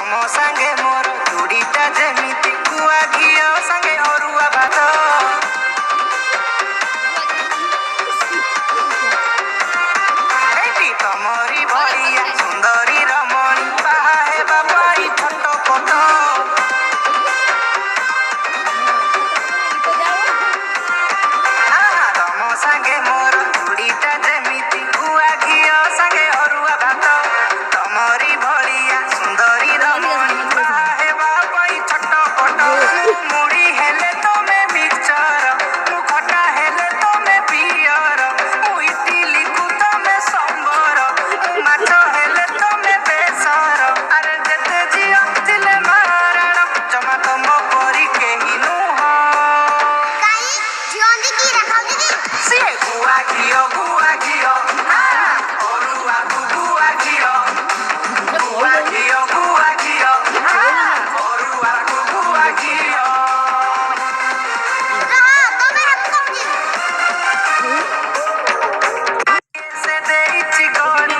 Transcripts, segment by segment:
ତମ ସାଙ୍ଗେ ମୋର ଚୁଡ଼ିଟା ଯେମିତି ଗୁଆ ଘିଅ ସାଙ୍ଗେ ଅରୁଆ ଭାତ। ଏଠି ତମରି ଭଳିଆ ସୁନ୍ଦରୀ ରମଣୀ ବାହା ହେବା ପାଇଁ ଛଟପଟ। ତମ ସାଙ୍ଗେ ମୋର ଚୁଡ଼ିଟା ଯେମିତି ଗୁଆ ଘିଅ ସାଙ୍ଗେ ଅରୁଆ ଭାତ। ତମରି ଭଳିଆ ସୁନ୍ଦରୀ ରମଣୀ ବାହା ହେବା ପାଇଁ ଛଟପଟ। ମୁଢ଼ି ହେଲେ ତମେ ମିକ୍ସଚର, ମୁଁ ଖଟା ହେଲେ ତମେ ପିଅର, ମୁଁ ଇଟିଲିକୁ ତମେ ସମ୍ବର, ମୁଁ ମାଛ ହେଲେ ତମେ ବେସର। ଆରେ ଯେତେ ଝିଅ ଥିଲେ ମାରାଣ ଜମା ତମ ପରି କେହି ନୁହଁ। ସିଏ ଗୁଆ ଘିଅ ଅରୁଆକୁ ଗୁଆ ଘିଅ, ଗୁଆ ଘିଅ ଅରୁଆକୁ ଗୁଆ ଘିଅ। ସେ ଦେଇଛି ଗଣି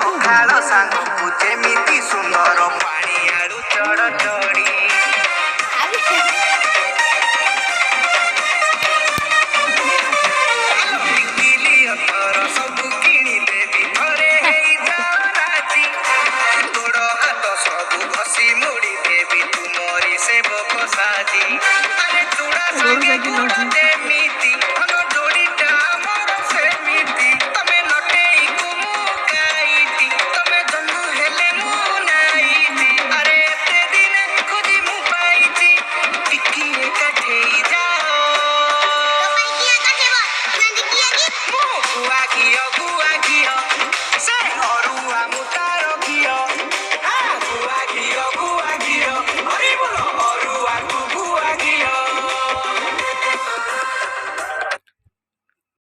ପଖାଳ ସାଙ୍ଗକୁ ଯେମିତି ସୁନ୍ଦର ପାଣି ଆଳୁ ଚଡ଼ଚଡ଼ି। ଟିକିଲି ଅତର ସବୁ କିଣିଦେବି ଥରେ ହେଇଯାଅ ରାଜି। ଗୋଡ଼ ହାତ ସବୁ ଘଷି ମୁଡ଼ି ଦେବି ତୁମରି ସେବକ ସାଜି। ଆରେ ଚୁଡ଼ା ସାଙ୍ଗେ ଗୁଡ଼